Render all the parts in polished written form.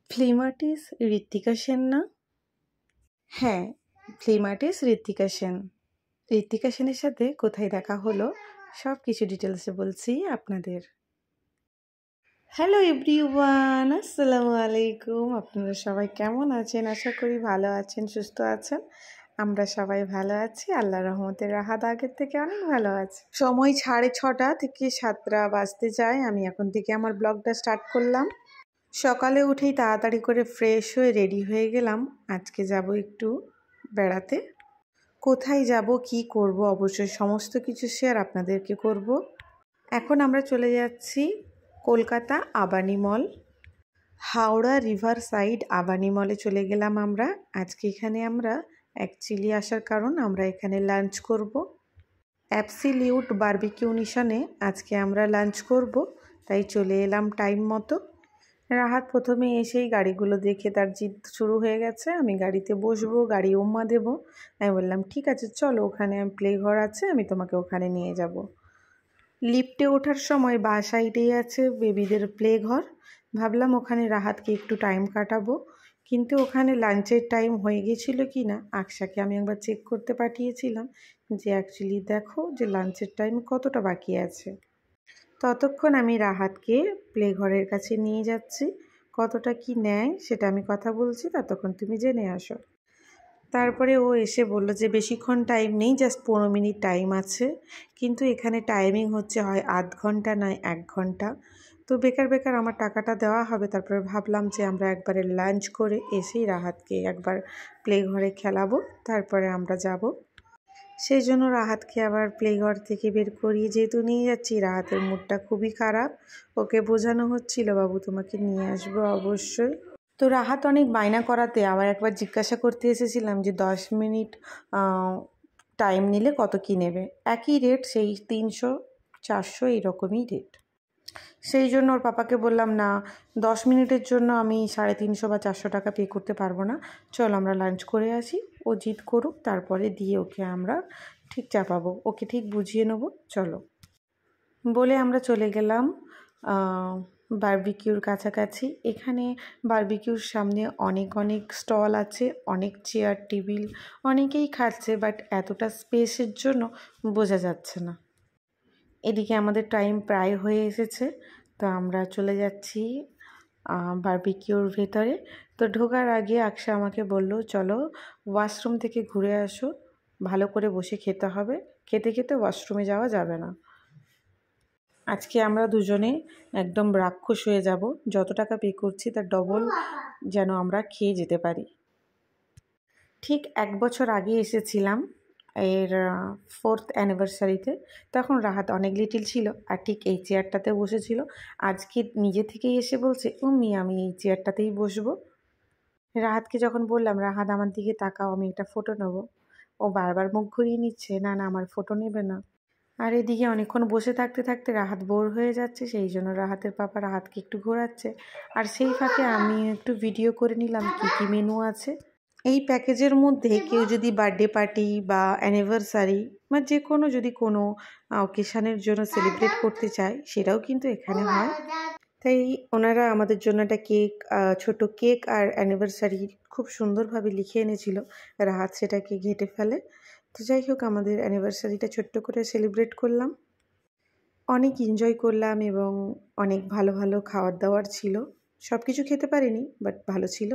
Film artist Ritwika Sen না? হ্যাঁ, film artist Ritwika Sen. Ritwika সেনের সাথে কোথায় দেখা হলো সব কিছু ডিটেলসে বলছি আপনাদের। হ্যালো এভরিওয়ান, আসসালামু আলাইকুম। আপনারা সবাই কেমন আছেন? আশা করি ভালো আছেন, সুস্থ আছেন। আমরা সবাই ভালো আছি, আল্লাহর রহমতে। রাহাত আগের থেকে অনেক ভালো আছে। সময় 6:30 থেকে 7টা বাজতে যায়। আমি এখন থেকে আমার ব্লগটা স্টার্ট করলাম। সকালে উঠেই তাড়াতাড়ি করে ফ্রেশ হয়ে রেডি হয়ে গেলাম। আজকে যাব একটু বেড়াতে। কোথায় যাব, কি করব, অবশ্যই সমস্ত কিছু শেয়ার আপনাদেরকে করব। এখন আমরা চলে যাচ্ছি কলকাতা আবানি মল। হাওড়া রিভার সাইড আবানি মলে চলে গেলাম আমরা। আজকে এখানে আমরা অ্যাকচুয়ালি আসার কারণ, আমরা এখানে লাঞ্চ করব। অ্যাবসলিউট বারবিকিউ নিশনে আজকে আমরা লাঞ্চ করব, তাই চলে এলাম টাইম মতো। রাহাত প্রথমে এসেই গাড়িগুলো দেখে তার জিদ শুরু হয়ে গেছে, আমি গাড়িতে বসবো, গাড়ি উম্মা দেবো। আমি বললাম ঠিক আছে চলো, ওখানে প্লে ঘর আছে, আমি তোমাকে ওখানে নিয়ে যাব। লিফটে ওঠার সময় বাঁ সাইডেই আছে বেবিদের প্লে ঘর। ভাবলাম ওখানে রাহাতকে একটু টাইম কাটাবো, কিন্তু ওখানে লাঞ্চের টাইম হয়ে গেছিলো কি না, আকশাকে আমি একবার চেক করতে পাঠিয়েছিলাম যে অ্যাকচুয়ালি দেখো যে লাঞ্চের টাইম কতটা বাকি আছে। ততক্ষণ আমি রাহাতকে প্লে ঘরের কাছে নিয়ে যাচ্ছি। কতটা কি নেয় সেটা আমি কথা বলছি, ততক্ষণ তুমি জেনে আসো। তারপরে ও এসে বলল যে বেশিক্ষণ টাইম নেই, জাস্ট 15 মিনিট টাইম আছে, কিন্তু এখানে টাইমিং হচ্ছে হয় আধ ঘন্টা নয় 1 ঘন্টা। তো বেকার বেকার আমার টাকাটা দেওয়া হবে। তারপরে ভাবলাম যে আমরা একবারে লাঞ্চ করে এসেই রাহাতকে একবার প্লে ঘরে খেলাবো, তারপরে আমরা যাব। সেই জন্য রাহাতকে আবার প্লেঘর থেকে বের করিয়ে যেহেতু নিয়ে যাচ্ছি, রাহাতের মুডটা খুবই খারাপ। ওকে বোঝানো হচ্ছিল বাবু তোমাকে নিয়ে আসবো অবশ্যই। তো রাহাত অনেক বায়না করাতে আবার একবার জিজ্ঞাসা করতে এসেছিলাম যে 10 মিনিট টাইম নিলে কত কী নেবে। একই রেট, সেই 300 400 এইরকমই রেট। সেই জন্য ওর পাপাকে বললাম না, 10 মিনিটের জন্য আমি 350 বা 400 টাকা পে করতে পারবো না, চল আমরা লাঞ্চ করে আসি। ও জিদ করুক, তারপরে দিয়ে ওকে আমরা ঠিক চাপাবো, ওকে ঠিক বুঝিয়ে নেবো, চলো বলে আমরা চলে গেলাম বারবিকিউর কাছাকাছি। এখানে বারবিকিউর সামনে অনেক অনেক স্টল আছে, অনেক চেয়ার টেবিল, অনেকেই খাচ্ছে, বাট এতটা স্পেসের জন্য বোঝা যাচ্ছে না। এদিকে আমাদের টাইম প্রায় হয়ে এসেছে, তো আমরা চলে যাচ্ছি বারবিকিউর ভেতরে। তো ঢোকার আগে আকশা আমাকে বলল চলো ওয়াশরুম থেকে ঘুরে আসো, ভালো করে বসে খেতে হবে, খেতে খেতে ওয়াশরুমে যাওয়া যাবে না। আজকে আমরা দুজনে একদম রাক্ষস হয়ে যাব, যত টাকা পে করছি তার ডবল যেন আমরা খেয়ে যেতে পারি। ঠিক 1 বছর আগে এসেছিলাম এর 4th অ্যানিভার্সারিতে, তখন রাহাত অনেক লিটিল ছিল আর ঠিক এই চেয়ারটাতে বসেছিল। আজকে নিজে থেকেই এসে বলছে উম্মি আমি এই চেয়ারটাতেই বসবো। রাহাতকে যখন বললাম রাহাত আমার দিকে তাকাও, আমি একটা ফটো নেবো, ও বারবার মুখ ঘুরিয়ে নিচ্ছে, না না আমার ফটো নেবে না। আর এদিকে অনেকক্ষণ বসে থাকতে থাকতে রাহাত বোর হয়ে যাচ্ছে, সেই জন্য রাহাতের পাপা রাহাতকে একটু ঘোরাচ্ছে। আর সেই ফাঁকে আমি একটু ভিডিও করে নিলাম কী কী মেনু আছে। এই প্যাকেজের মধ্যে কেউ যদি বার্থডে পার্টি বা অ্যানিভার্সারি বা যে কোনো যদি কোনো অকেশানের জন্য সেলিব্রেট করতে চায়, সেটাও কিন্তু এখানে হয়। তাই ওনারা আমাদের জন্য একটা কেক, ছোট কেক আর অ্যানিভার্সারি খুব সুন্দরভাবে লিখে এনেছিল। রাহাত সেটাকে ঘেঁটে ফেলে। তো যাই হোক, আমাদের অ্যানিভার্সারিটা ছোট্ট করে সেলিব্রেট করলাম, অনেক এনজয় করলাম এবং অনেক ভালো ভালো খাবার দাবার ছিল। সব কিছু খেতে পারিনি, বাট ভালো ছিল।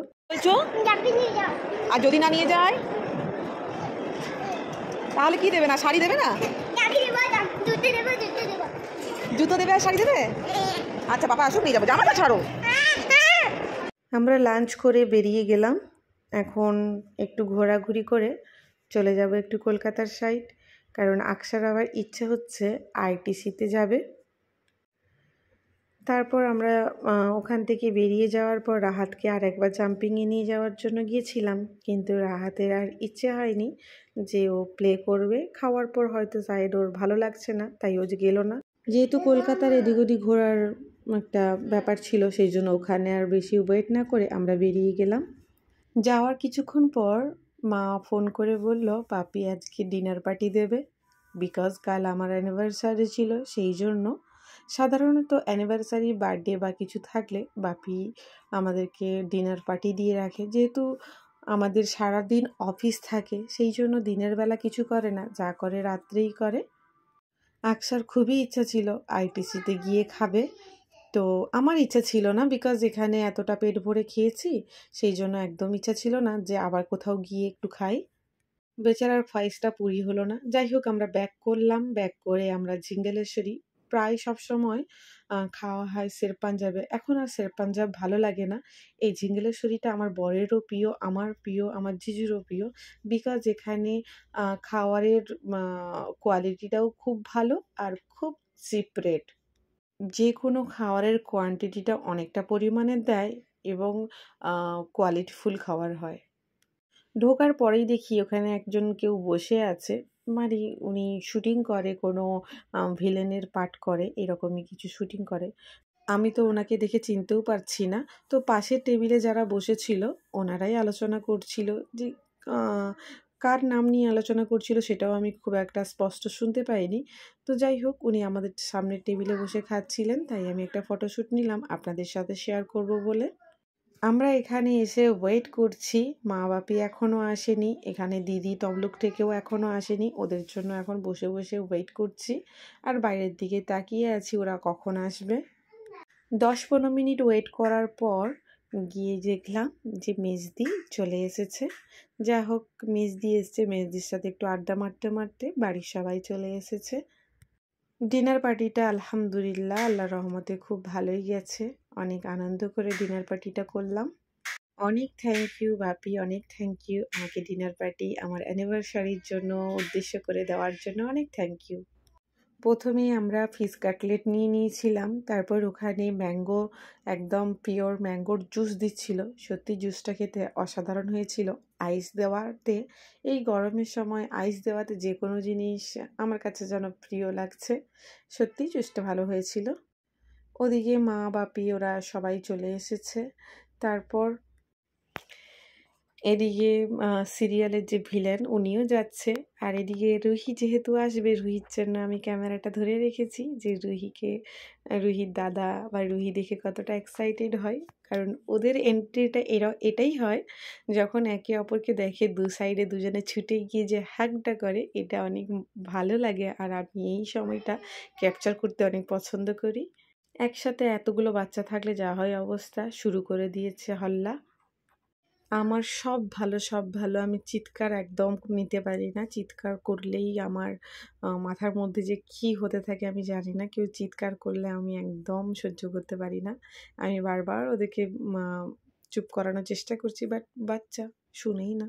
আর যদি না নিয়ে যায় তাহলে কি দেবে? না শাড়ি দেবে? না জুতো দেবে আর শাড়ি দেবে? আচ্ছা পাপা আসুক নিয়ে যাবো, জামাটা ছাড়ো। আমরা লাঞ্চ করে বেরিয়ে গেলাম। এখন একটু ঘোরাঘুরি করে চলে যাব একটু কলকাতার সাইড, কারণ আকশার আবার ইচ্ছে হচ্ছে আইটিসিতে যাবে। তারপর আমরা ওখান থেকে বেরিয়ে যাওয়ার পর রাহাতকে আর একবার জাম্পিংয়ে নিয়ে যাওয়ার জন্য গিয়েছিলাম, কিন্তু রাহাতের আর ইচ্ছে হয়নি যে ও প্লে করবে। খাওয়ার পর হয়তো সাইড ওর ভালো লাগছে না, তাই ও যে গেল না। যেহেতু কলকাতার এদিক ওদিক ঘোরার একটা ব্যাপার ছিল, সেই জন্য ওখানে আর বেশি ওয়েট না করে আমরা বেরিয়ে গেলাম। যাওয়ার কিছুক্ষণ পর মা ফোন করে বলল পাপি আজকে ডিনার পার্টি দেবে, বিকজ কাল আমার অ্যানিভার্সারি ছিল, সেই জন্য সাধারণত অ্যানিভার্সারি, বার্থডে বা কিছু থাকলে বাপি আমাদেরকে ডিনার পার্টি দিয়ে রাখে। যেহেতু আমাদের সারাদিন অফিস থাকে, সেই জন্য দিনের বেলা কিছু করে না, যা করে রাত্রেই করে। আকসার খুবই ইচ্ছা ছিল আইটিসিতে গিয়ে খাবে, তো আমার ইচ্ছা ছিল না, বিকজ এখানে এতটা পেট ভরে খেয়েছি, সেই জন্য একদম ইচ্ছা ছিল না যে আবার কোথাও গিয়ে একটু খাই। বেচারার ফয়েজটা পুরি হলো না। যাই হোক, আমরা ব্যাক করলাম। ব্যাক করে আমরা ঝিঙ্গেলেশ্বরী প্রায় সবসময় খাওয়া হয় শের পাঞ্জাবে। এখন আর শের পাঞ্জাব ভালো লাগে না। এই ঝিঙ্গেলেশ্বরীটা আমার বরেরও প্রিয়, আমার প্রিয়, আমার জিজুরও প্রিয়। বিকজ এখানে খাওয়ারের কোয়ালিটিটাও খুব ভালো আর খুব চিপ রেট। যে কোনো খাওয়ারের কোয়ান্টিটিটা অনেকটা পরিমাণে দেয় এবং কোয়ালিটিফুল খাবার হয়। ঢোকার পরেই দেখি ওখানে একজন কেউ বসে আছে, মানে উনি শুটিং করে, কোনো ভিলেনের পার্ট করে, এরকমই কিছু শুটিং করে। আমি তো ওনাকে দেখে চিনতেও পারছি না। তো পাশের টেবিলে যারা বসেছিল ওনারাই আলোচনা করছিল যে কার নাম নিয়ে আলোচনা করছিল সেটাও আমি খুব একটা স্পষ্ট শুনতে পাইনি। তো যাই হোক, উনি আমাদের সামনের টেবিলে বসে খাচ্ছিলেন, তাই আমি একটা ফটোশ্যুট নিলাম আপনাদের সাথে শেয়ার করব বলে। আমরা এখানে এসে ওয়েট করছি, মা বাপি এখনও আসেনি, এখানে দিদি তমলুক থেকেও এখনও আসেনি, ওদের জন্য এখন বসে বসে ওয়েট করছি আর বাইরের দিকে তাকিয়ে আছি ওরা কখন আসবে। 10-15 মিনিট ওয়েট করার পর গিয়ে দেখলাম যে মেজদি চলে এসেছে। যা হোক, মেজদি এসছে, মেজদির সাথে একটু আড্ডা মারতে মারতে বাড়ির সবাই চলে এসেছে। ডিনার পার্টিটা আলহামদুলিল্লাহ আল্লাহর রহমতে খুব ভালোই গেছে, অনেক আনন্দ করে ডিনার পার্টিটা করলাম। অনেক থ্যাংক ইউ বাপি, অনেক থ্যাংক ইউ আমাকে ডিনার পার্টি আমার অ্যানিভার্সারির জন্য উদ্দেশ্য করে দেওয়ার জন্য অনেক থ্যাংক ইউ। প্রথমেই আমরা ফিশ কাটলেট নিয়ে নিয়েছিলাম, তারপর ওখানে ম্যাঙ্গো, একদম পিওর ম্যাঙ্গোর জুস দিচ্ছিল। সত্যি জুসটা খেতে অসাধারণ হয়েছিল। আইস দেওয়াতে, এই গরমের সময় আইস দেওয়াতে যে কোনো জিনিস আমার কাছে যেন প্রিয় লাগছে। সত্যিই জুসটা ভালো হয়েছিল। ওদিকে মা বাপি ওরা সবাই চলে এসেছে। তারপর এদিকে সিরিয়ালের যে ভিলেন উনিও যাচ্ছে, আর এদিকে রুহি যেহেতু আসবে, রুহির জন্য আমি ক্যামেরাটা ধরে রেখেছি যে রুহির দাদা বা রুহি দেখে কতটা এক্সাইটেড হয়। কারণ ওদের এন্ট্রিটা এটাই হয়, যখন একে অপরকে দেখে দু সাইডে দুজনে ছুটে গিয়ে যে হাগটা করে, এটা অনেক ভালো লাগে আর আমি এই সময়টা ক্যাপচার করতে অনেক পছন্দ করি। একসাথে এতগুলো বাচ্চা থাকলে যা হয় অবস্থা, শুরু করে দিয়েছে হল্লা। আমার সব ভালো, সব ভালো। আমি চিৎকার একদম নিতে পারি না। চিৎকার করলেই আমার মাথার মধ্যে যে কী হতে থাকে আমি জানি না। কেউ চিৎকার করলে আমি একদম সহ্য করতে পারি না। আমি বারবার ওদেরকে মা চুপ করানোর চেষ্টা করছি, বাট বাচ্চা শুনেই না।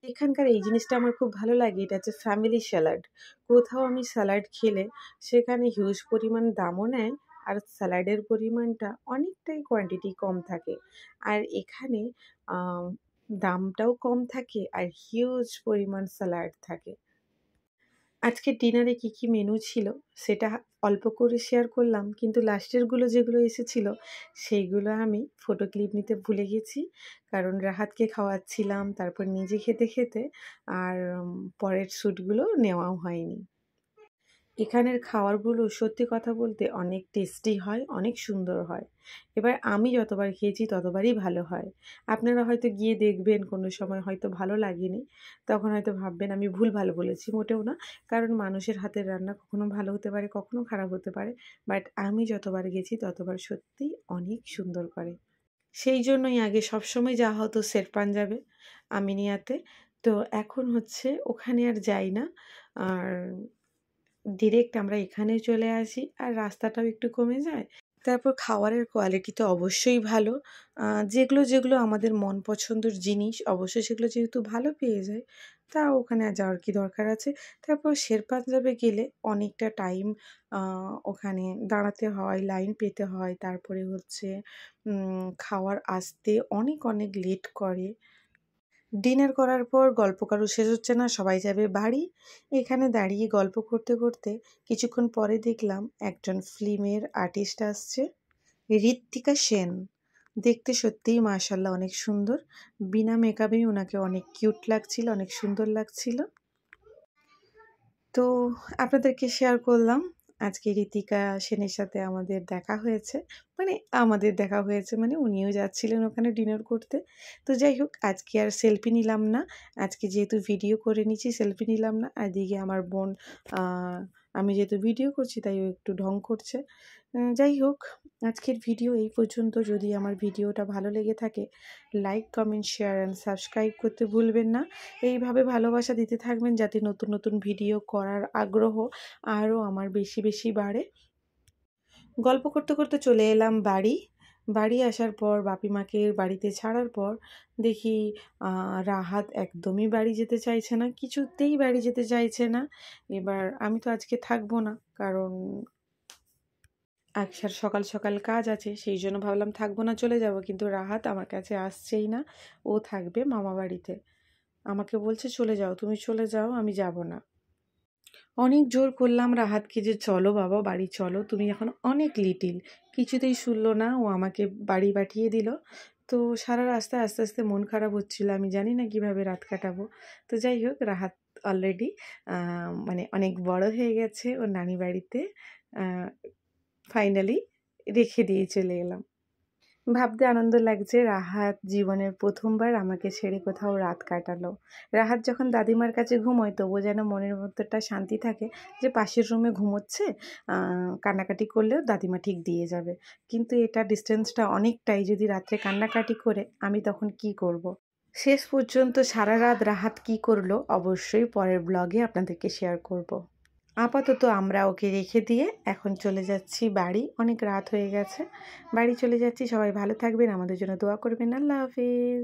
এখানকার এই জিনিসটা আমার খুব ভালো লাগে, এটা হচ্ছে ফ্যামিলি স্যালাড। কোথাও আমি স্যালাড খেলে সেখানে হিউজ পরিমাণ দামও নেয়, আর স্যালাডের পরিমাণটা অনেকটাই কোয়ান্টিটি কম থাকে। আর এখানে আম দামটাও কম থাকে আর হিউজ পরিমাণ স্যালাড থাকে। আজকে ডিনারে কি কি মেনু ছিল সেটা অল্প করে শেয়ার করলাম, কিন্তু লাস্টেরগুলো যেগুলো এসেছিল সেইগুলো আমি ফটো ক্লিপ নিতে ভুলে গেছি। কারণ রাহাতকে খাওয়াচ্ছিলাম, তারপর নিজে খেতে খেতে আর পরের শ্যুটগুলো নেওয়াও হয়নি। এখানের খাবারগুলো সত্যি কথা বলতে অনেক টেস্টি হয়, অনেক সুন্দর হয়। এবার আমি যতবার খেয়েছি ততবারই ভালো হয়। আপনারা হয়তো গিয়ে দেখবেন কোনো সময় হয়তো ভালো লাগেনি, তখন হয়তো ভাববেন আমি ভুলভাল বলেছি, মোটেও না। কারণ মানুষের হাতের রান্না কখনো ভালো হতে পারে, কখনো খারাপ হতে পারে। বাট আমি যতবার গেছি ততবার সত্যিই অনেক সুন্দর করে। সেই জন্যই আগে সবসময় যাওয়া হতো শের পাঞ্জাবে, আমিনিয়াতে। তো এখন হচ্ছে ওখানে আর যাই না, আর ডিরেক্ট আমরা এখানে চলে আসি আর রাস্তাটাও একটু কমে যায়। তারপর খাবারের কোয়ালিটি তো অবশ্যই ভালো। যেগুলো যেগুলো আমাদের মন পছন্দের জিনিস অবশ্যই সেগুলো যেহেতু ভালো পেয়ে যায়, তা ওখানে আর যাওয়ার কি দরকার আছে। তারপর শের পাঞ্জাবে গেলে অনেকটা টাইম ওখানে দাঁড়াতে হয়, লাইন পেতে হয়। তারপরে হচ্ছে খাওয়ার আসতে অনেক অনেক লেট করে। ডিনার করার পর গল্প কারো শেষ হচ্ছে না, সবাই যাবে বাড়ি। এখানে দাঁড়িয়ে গল্প করতে করতে কিছুক্ষণ পরে দেখলাম একজন ফিল্মের আর্টিস্ট আসছে, ঋত্বিকা সেন। দেখতে সত্যিই মাশাআল্লাহ অনেক সুন্দর। বিনা মেকআপেই ওনাকে অনেক কিউট লাগছিল, অনেক সুন্দর লাগছিল। তো আপনাদেরকে শেয়ার করলাম আজকে ঋতিকা সেনের সাথে আমাদের দেখা হয়েছে, মানে উনিও যাচ্ছিলেন ওখানে ডিনার করতে। তো যাই হোক, আজকে আর সেলফি নিলাম না। আজকে যেহেতু ভিডিও করে নিচ্ছি, সেলফি নিলাম না। আর এদিকে আমার বোন, আমি যেহেতু ভিডিও করছি তাই ও একটু ঢং করছে। যাই হোক, আজকের ভিডিও এই পর্যন্ত। যদি আমার ভিডিওটা ভালো লেগে থাকে, like, comment, share and subscribe করতে ভুলবেন না। এইভাবে ভালোবাসা দিতে থাকবেন যাতে নতুন নতুন ভিডিও করার আগ্রহ আরও আমার বেশি বেশি বাড়ে। গল্প করতে করতে চলে এলাম বাড়ি আসার পর বাপি মাকে বাড়িতে ছাড়ার পর দেখি রাহাত একদমই বাড়ি যেতে চাইছে না, কিছুতেই বাড়ি যেতে চাইছে না। এবার আমি তো আজকে থাকবো না, কারণ আজকের সকাল সকাল কাজ আছে, সেই জন্য ভাবলাম থাকবো না, চলে যাব। কিন্তু রাহাত আমার কাছে আসছেই না, ও থাকবে মামা বাড়িতে। আমাকে বলছে চলে যাও, তুমি চলে যাও, আমি যাব না। অনেক জোর করলাম রাহাতকে যে চলো বাবা বাড়ি চলো, তুমি এখন অনেক লিটিল। কিছুতেই শুনলো না, ও আমাকে বাড়ি পাঠিয়ে দিল। তো সারা রাস্তায় আস্তে আস্তে মন খারাপ হচ্ছিল, আমি জানি না কিভাবে রাত কাটাবো। তো যাই হোক, রাহাত অলরেডি মানে অনেক বড় হয়ে গেছে, ওর নানি বাড়িতে ফাইনালি রেখে দিয়ে চলে এলাম। ভাবতে আনন্দ লাগছে, রাহাত জীবনের প্রথমবার আমাকে ছেড়ে কোথাও রাত কাটালো। রাহাত যখন দাদিমার কাছে ঘুমোয় তবুও যেন মনের মধ্যেটা শান্তি থাকে যে পাশের রুমে ঘুমোচ্ছে, কান্নাকাটি করলেও দাদিমা ঠিক দিয়ে যাবে। কিন্তু এটা ডিস্টেন্সটা অনেকটাই, যদি রাত্রে কান্নাকাটি করে আমি তখন কি করব। শেষ পর্যন্ত সারা রাত রাহাত কি করলো অবশ্যই পরের ব্লগে আপনাদেরকে শেয়ার করব। আপাতত আমরা ওকে রেখে দিয়ে এখন চলে যাচ্ছি বাড়ি, অনেক রাত হয়ে গেছে, বাড়ি চলে যাচ্ছি। সবাই ভালো থাকবেন, আমাদের জন্য দোয়া করবেন। আল্লাহ হাফিজ।